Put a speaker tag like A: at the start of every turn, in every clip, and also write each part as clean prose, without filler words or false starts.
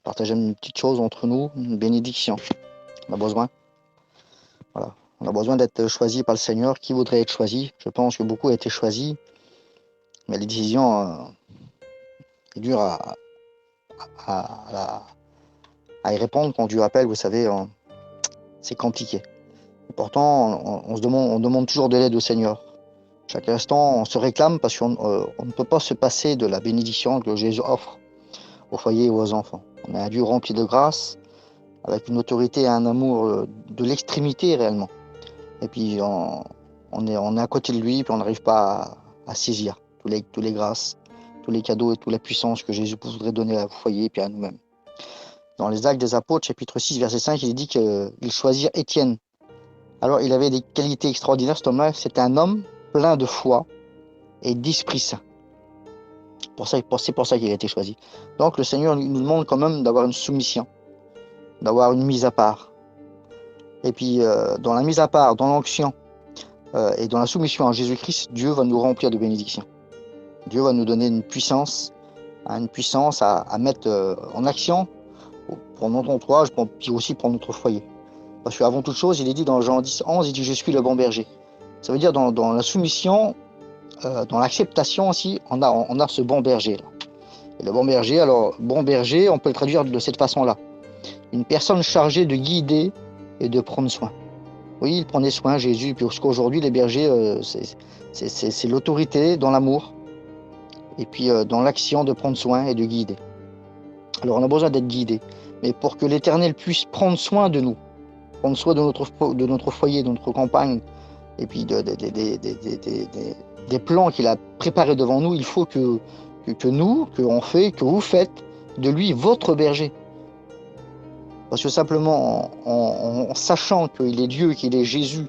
A: partager une petite chose entre nous, une bénédiction. On a besoin. Voilà. On a besoin d'être choisi par le Seigneur. Qui voudrait être choisi? Je pense que beaucoup ont été choisis, mais les décisions, c'est dur à, à y répondre quand Dieu appelle, vous savez, c'est compliqué. Et pourtant, on demande toujours de l'aide au Seigneur. Chaque instant, on se réclame parce qu'on ne peut pas se passer de la bénédiction que Jésus offre au foyer et aux enfants. On a un Dieu rempli de grâce, avec une autorité et un amour de l'extrémité réellement. Et puis on est à côté de lui, puis on n'arrive pas à saisir tous les grâces, tous les cadeaux et toute la puissance que Jésus voudrait donner au foyer et puis à nous-mêmes. Dans les Actes des Apôtres, chapitre 6, verset 5, il est dit qu'il choisit Étienne. Alors il avait des qualités extraordinaires, cet homme-là. C'était un homme plein de foi et d'Esprit Saint. C'est pour ça qu'il a été choisi. Donc le Seigneur nous demande quand même d'avoir une soumission, d'avoir une mise à part. Et puis dans la mise à part, dans l'onction et dans la soumission à Jésus-Christ, Dieu va nous remplir de bénédictions. Dieu va nous donner une puissance à mettre en action pour notre entourage, puis aussi pour notre foyer. Parce qu'avant toute chose, il est dit dans Jean 10, 11, il dit « Je suis le bon berger ». Ça veut dire dans la soumission, dans l'acceptation aussi, on a ce bon berger là. Et le bon berger, alors bon berger, on peut le traduire de cette façon-là. Une personne chargée de guider et de prendre soin. Oui, il prenait soin, Jésus, puis qu'aujourd'hui, les bergers, c'est l'autorité dans l'amour, et puis dans l'action de prendre soin et de guider. Alors on a besoin d'être guidé, mais pour que l'Éternel puisse prendre soin de nous, prendre soin de notre foyer, de notre campagne, et puis des plans qu'il a préparés devant nous, il faut que vous faites de lui votre berger. Parce que simplement en sachant qu'il est Dieu, qu'il est Jésus,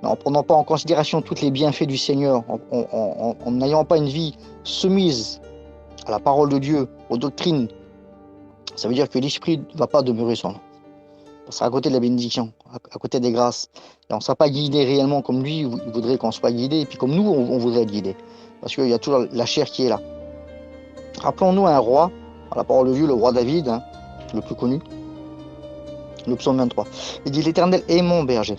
A: en prenant pas en considération tous les bienfaits du Seigneur, en n'ayant pas une vie soumise à la parole de Dieu, aux doctrines, ça veut dire que l'Esprit ne va pas demeurer sur nous. On sera à côté de la bénédiction, à côté des grâces. Et on ne sera pas guidé réellement comme lui, il voudrait qu'on soit guidé, et puis comme nous, on voudrait être guidé. Parce qu'il y a toujours la chair qui est là. Rappelons-nous un roi, à la parole de Dieu, le roi David, le plus connu, le psaume 23. Il dit « L'Éternel est mon berger,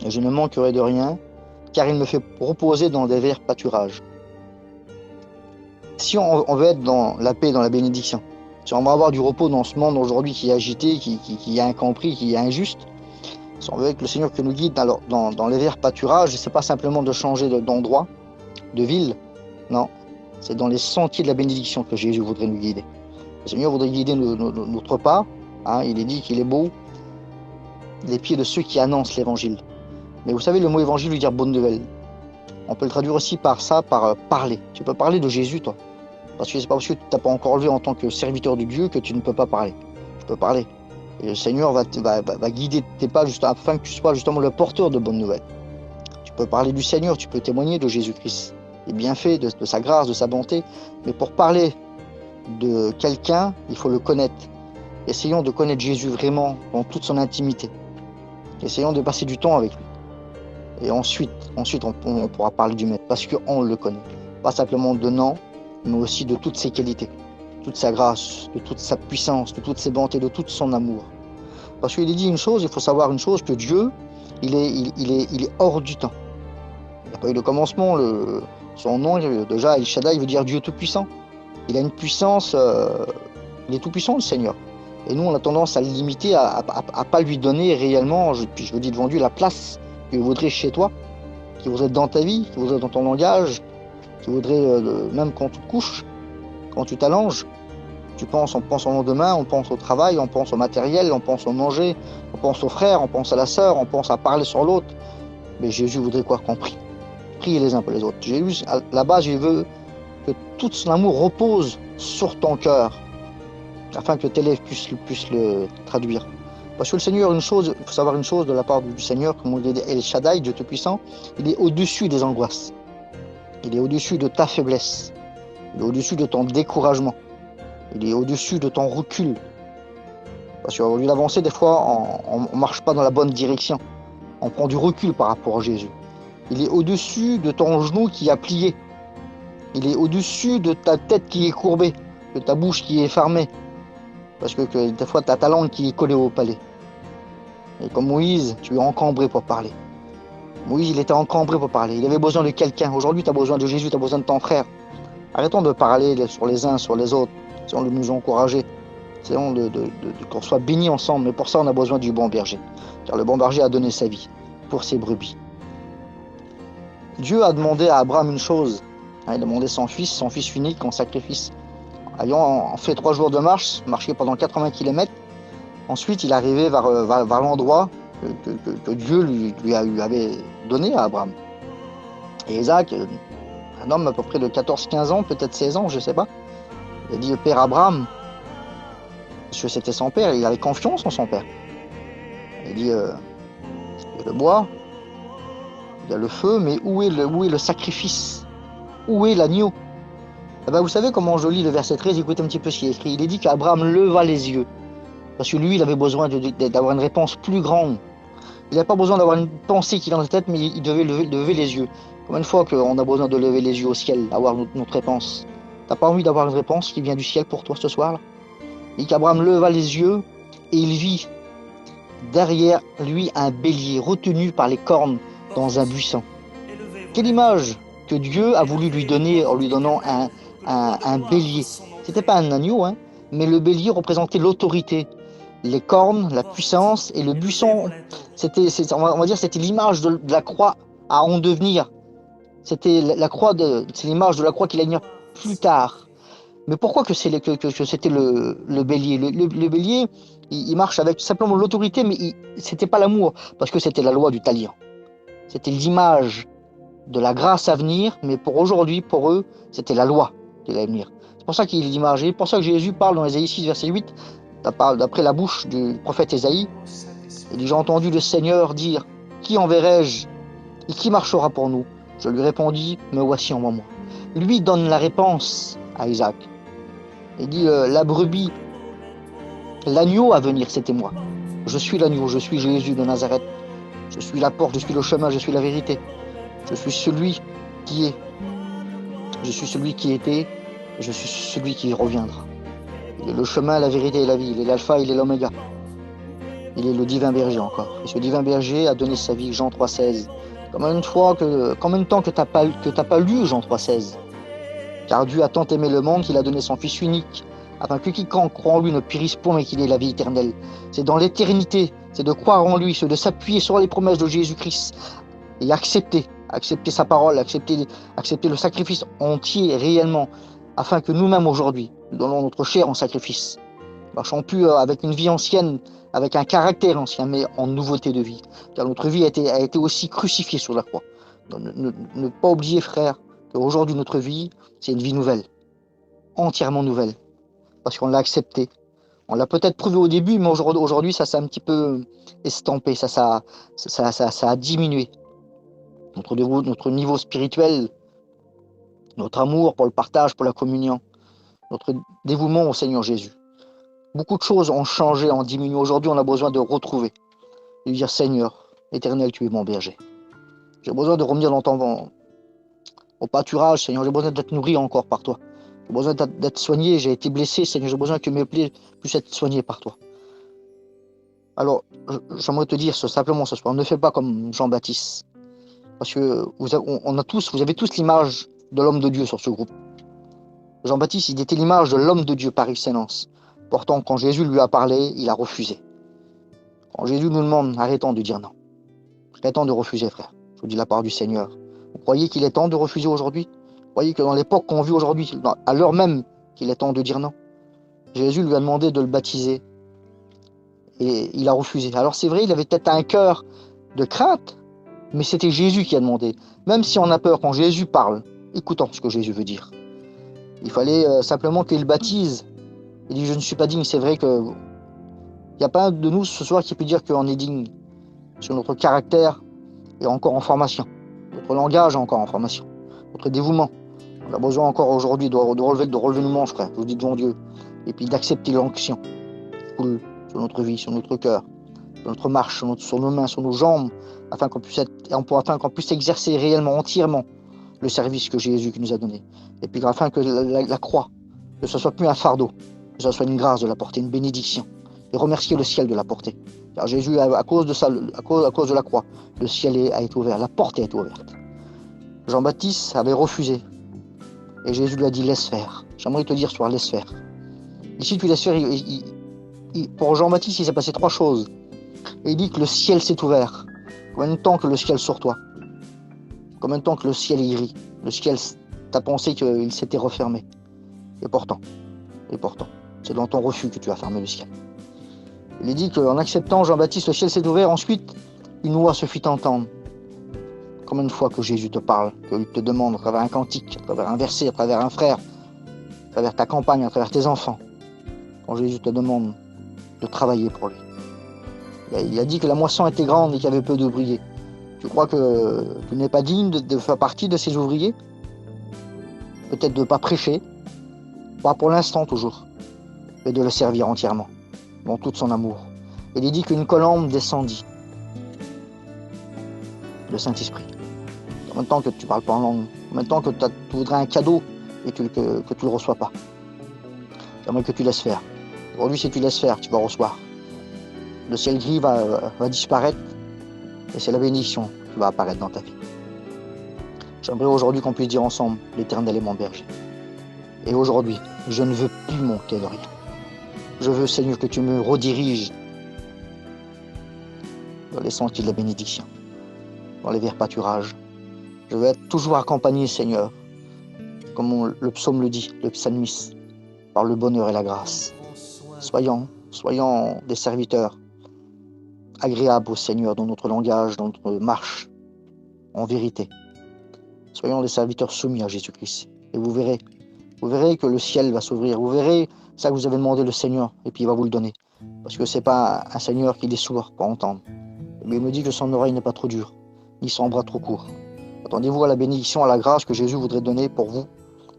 A: et je ne manquerai de rien, car il me fait reposer dans des verts pâturages. » Si on veut être dans la paix, dans la bénédiction, si on va avoir du repos dans ce monde aujourd'hui qui est agité, qui est incompris, qui est injuste, si on veut que le Seigneur que nous guide dans les verts pâturages, c'est pas simplement de changer d'endroit, de ville, non, c'est dans les sentiers de la bénédiction que Jésus voudrait nous guider. Le Seigneur voudrait guider notre pas, il est dit qu'il est beau, les pieds de ceux qui annoncent l'évangile. Mais vous savez, le mot évangile veut dire bonne nouvelle. On peut le traduire aussi par parler. Tu peux parler de Jésus, toi. Parce que c'est pas parce que tu t'as pas encore levé en tant que serviteur de Dieu que tu ne peux pas parler. Tu peux parler. Et le Seigneur va guider tes pas afin que tu sois justement le porteur de bonnes nouvelles. Tu peux parler du Seigneur, tu peux témoigner de Jésus-Christ, des bienfaits, de sa grâce, de sa bonté. Mais pour parler de quelqu'un, il faut le connaître. Essayons de connaître Jésus vraiment dans toute son intimité. Essayons de passer du temps avec lui. Et ensuite on pourra parler du Maître, parce qu'on le connaît. Pas simplement de nom, mais aussi de toutes ses qualités, toute sa grâce, de toute sa puissance, de toutes ses bontés, de tout son amour. Parce qu'il est dit une chose, il faut savoir une chose, que Dieu, il est hors du temps. Il n'a pas eu de commencement, son nom, déjà, El Shaddai, il veut dire Dieu tout-puissant. Il a une puissance, il est tout-puissant, le Seigneur. Et nous, on a tendance à le limiter, à pas lui donner réellement, je le dis devant Dieu, la place qu'il voudrait chez toi, qu'il voudrait dans ta vie, qu'il voudrait dans ton langage, qu'il voudrait même quand tu te couches, quand tu t'allonges, on pense au lendemain, on pense au travail, on pense au matériel, on pense au manger, on pense aux frères, on pense à la sœur, on pense à parler sur l'autre. Mais Jésus voudrait quoi qu'on prie. Priez les uns pour les autres. Jésus, à la base, il veut que tout son amour repose sur ton cœur, afin que tes lèvres puissent le traduire. Parce que le Seigneur, il faut savoir une chose de la part du Seigneur, comme on dit, El Shaddai, Dieu Tout-Puissant, il est au-dessus des angoisses. Il est au-dessus de ta faiblesse. Il est au-dessus de ton découragement. Il est au-dessus de ton recul. Parce qu'au lieu d'avancer, des fois, on ne marche pas dans la bonne direction. On prend du recul par rapport à Jésus. Il est au-dessus de ton genou qui a plié. Il est au-dessus de ta tête qui est courbée, de ta bouche qui est fermée. Parce que des fois, tu as ta langue qui est collée au palais. Et comme Moïse, tu es encombré pour parler. Moïse, il était encombré pour parler. Il avait besoin de quelqu'un. Aujourd'hui, tu as besoin de Jésus, tu as besoin de ton frère. Arrêtons de parler sur les uns, sur les autres. Essayons de nous encourager. Essayons qu'on soit bénis ensemble. Mais pour ça, on a besoin du bon berger. Car le bon berger a donné sa vie pour ses brebis. Dieu a demandé à Abraham une chose. Il a demandé son fils unique en sacrifice. Ayant fait 3 jours de marche, marché pendant 80 km, ensuite il est arrivé vers l'endroit que Dieu lui avait donné à Abraham. Et Isaac, un homme à peu près de 14-15 ans, peut-être 16 ans, je ne sais pas, il a dit: Père Abraham, parce que c'était son père, il avait confiance en son père. Il dit: il y a le bois, il y a le feu, mais où est le sacrifice? Où est l'agneau? Eh ben, vous savez comment je lis le verset 13, écoutez un petit peu ce qui est écrit. Il est dit qu'Abraham leva les yeux, parce que lui, il avait besoin d'avoir une réponse plus grande. Il n'avait pas besoin d'avoir une pensée qui est dans la tête, mais il devait lever les yeux. Combien de fois qu'on a besoin de lever les yeux au ciel, d'avoir notre réponse? T'as pas envie d'avoir une réponse qui vient du ciel pour toi ce soir-là? Il dit qu'Abraham leva les yeux et il vit derrière lui un bélier retenu par les cornes dans un buisson. Quelle image que Dieu a voulu lui donner en lui donnant un bélier. C'était pas un agneau, hein, mais le bélier représentait l'autorité, les cornes, la puissance, et le buisson, on va dire, c'était l'image de la croix à en devenir. C'était c'est l'image de la croix qui allait venir plus tard. Mais pourquoi que c'était le bélier? Le bélier, il marche avec simplement l'autorité, mais c'était pas l'amour, parce que c'était la loi du talion. C'était l'image de la grâce à venir, mais pour aujourd'hui, pour eux, c'était la loi qui allait venir. C'est pour ça qu'il est l'image. Et c'est pour ça que Jésus parle dans Ésaïe 6, verset 8, d'après la bouche du prophète Ésaïe. Il dit: j'ai entendu le Seigneur dire: qui enverrai-je et qui marchera pour nous? Je lui répondis: me voici, envoie-moi. Lui donne la réponse à Isaac. Il dit: la brebis, l'agneau à venir, c'était moi. Je suis l'agneau, je suis Jésus de Nazareth. Je suis la porte, je suis le chemin, je suis la vérité. Je suis celui qui est. Je suis celui qui était, je suis celui qui reviendra. Il est le chemin, la vérité et la vie. Il est l'alpha, il est l'oméga. Il est le divin berger encore. Et ce divin berger a donné sa vie, Jean 3,16. Combien de temps que t'as pas lu Jean 3,16? Car Dieu a tant aimé le monde qu'il a donné son Fils unique, afin que quiconque croit en lui ne périsse point, mais qu'il ait la vie éternelle. C'est dans l'éternité, c'est de croire en lui, c'est de s'appuyer sur les promesses de Jésus-Christ et accepter sa parole, accepter le sacrifice entier réellement, afin que nous-mêmes aujourd'hui, nous donnons notre chair en sacrifice. Marchons plus avec une vie ancienne, avec un caractère ancien, mais en nouveauté de vie. Car notre vie a été aussi crucifiée sur la croix. Donc, ne pas oublier, frère, qu'aujourd'hui notre vie, c'est une vie nouvelle, entièrement nouvelle, parce qu'on l'a accepté. On l'a peut-être prouvé au début, mais aujourd'hui ça s'est un petit peu estampé, ça a diminué. Notre niveau spirituel, notre amour pour le partage, pour la communion, notre dévouement au Seigneur Jésus. Beaucoup de choses ont changé, ont diminué. Aujourd'hui, on a besoin de retrouver, de dire: Seigneur, éternel, tu es mon berger. J'ai besoin de revenir au pâturage, Seigneur. J'ai besoin d'être nourri encore par toi. J'ai besoin d'être soigné. J'ai été blessé, Seigneur. J'ai besoin que mes plaies puissent être soignées par toi. Alors, j'aimerais te dire simplement ce soir, ne fais pas comme Jean-Baptiste. Parce que vous avez tous l'image de l'homme de Dieu sur ce groupe. Jean-Baptiste, il était l'image de l'homme de Dieu par excellence. Pourtant, quand Jésus lui a parlé, il a refusé. Quand Jésus nous demande, arrêtons de dire non. Arrêtons de refuser, frère. Je vous dis la part du Seigneur. Vous croyez qu'il est temps de refuser aujourd'hui? Vous croyez que dans l'époque qu'on vit aujourd'hui, à l'heure même, qu'il est temps de dire non? Jésus lui a demandé de le baptiser. Et il a refusé. Alors c'est vrai, il avait peut-être un cœur de crainte, mais c'était Jésus qui a demandé. Même si on a peur quand Jésus parle, écoutons ce que Jésus veut dire. Il fallait simplement qu'il baptise. Il dit: je ne suis pas digne. C'est vrai que il n'y a pas un de nous ce soir qui peut dire qu'on est digne. Sur notre caractère est encore en formation. Notre langage est encore en formation. Notre dévouement. On a besoin encore aujourd'hui de relever nos manches, frère. Je vous dis devant Dieu. Et puis d'accepter l'onction qui coule sur notre vie, sur notre cœur, sur notre marche, sur nos mains, sur nos jambes, afin qu'on puisse exercer réellement, entièrement le service que Jésus nous a donné. Et puis afin que la croix, que ce soit plus un fardeau, que ça soit une grâce de la porter, une bénédiction. Et remercier le ciel de la porter. Car Jésus, à cause de ça, à cause de la croix, le ciel a été ouvert, la porte a été ouverte. Jean-Baptiste avait refusé. Et Jésus lui a dit, laisse faire. J'aimerais te dire ce soir, laisse faire. Ici, tu laisses faire. Pour Jean-Baptiste, il s'est passé 3 choses. Et il dit que le ciel s'est ouvert. Combien de temps que le ciel sur toi? Combien de temps que le ciel est gris? Le ciel, t'as pensé qu'il s'était refermé. Et pourtant, c'est dans ton refus que tu as fermé le ciel. Il est dit qu'en acceptant Jean-Baptiste, le ciel s'est ouvert. Ensuite, une voix se fit entendre. Combien de fois que Jésus te parle, qu'il te demande à travers un cantique, à travers un verset, à travers un frère, à travers ta campagne, à travers tes enfants, quand Jésus te demande de travailler pour lui. Il a dit que la moisson était grande et qu'il y avait peu d'ouvriers. Tu crois que tu n'es pas digne de faire partie de ces ouvriers? Peut-être de ne pas prêcher, pas pour l'instant toujours, mais de le servir entièrement, dans tout son amour. Il est dit qu'une colombe descendit, le Saint-Esprit. En même temps que tu ne parles pas en langue, en même temps que tu voudrais un cadeau et que tu ne le reçois pas. J'aimerais que tu laisses faire. Aujourd'hui, si tu laisses faire, tu vas recevoir. Le ciel gris va disparaître et c'est la bénédiction qui va apparaître dans ta vie. J'aimerais aujourd'hui qu'on puisse dire ensemble, l'Éternel est mon berger. Et aujourd'hui, je ne veux plus manquer de rien. Je veux, Seigneur, que tu me rediriges dans les sentiers de la bénédiction, dans les verts pâturages. Je veux être toujours accompagné, Seigneur, comme le psaume le dit, le psalmiste, par le bonheur et la grâce. Soyons des serviteurs agréables au Seigneur dans notre langage, dans notre marche, en vérité. Soyons des serviteurs soumis à Jésus-Christ. Et vous verrez que le ciel va s'ouvrir. Vous verrez ça que vous avez demandé le Seigneur, et puis il va vous le donner. Parce que c'est pas un Seigneur qui est sourd pour entendre. Mais il me dit que son oreille n'est pas trop dure, ni son bras trop court. Attendez-vous à la bénédiction, à la grâce que Jésus voudrait donner pour vous,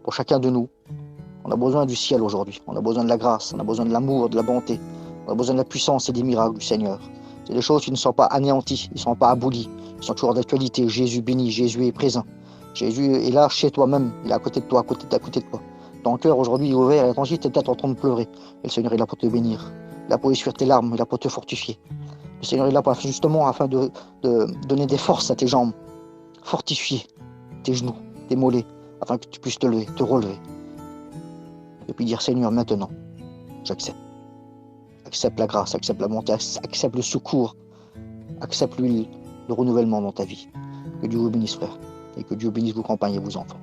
A: pour chacun de nous. On a besoin du ciel aujourd'hui. On a besoin de la grâce, on a besoin de l'amour, de la bonté. On a besoin de la puissance et des miracles du Seigneur. C'est des choses qui ne sont pas anéanties, ils ne sont pas abolies. Ils sont toujours d'actualité. Jésus bénit, Jésus est présent. Jésus est là chez toi-même, il est à côté de toi, à côté de toi. Ton cœur aujourd'hui est ouvert et attentif, tu es peut-être en train de pleurer. Et le Seigneur est là pour te bénir. Il est là pour essuyer tes larmes, il est là pour te fortifier. Le Seigneur est là justement afin de donner des forces à tes jambes, fortifier tes genoux, tes mollets, afin que tu puisses te lever, te relever. Et puis dire, Seigneur, maintenant, j'accepte. Accepte la grâce, accepte la bonté, accepte le secours, accepte l'huile, le renouvellement dans ta vie. Que Dieu vous bénisse, frère, et que Dieu bénisse vos campagnes et vos enfants.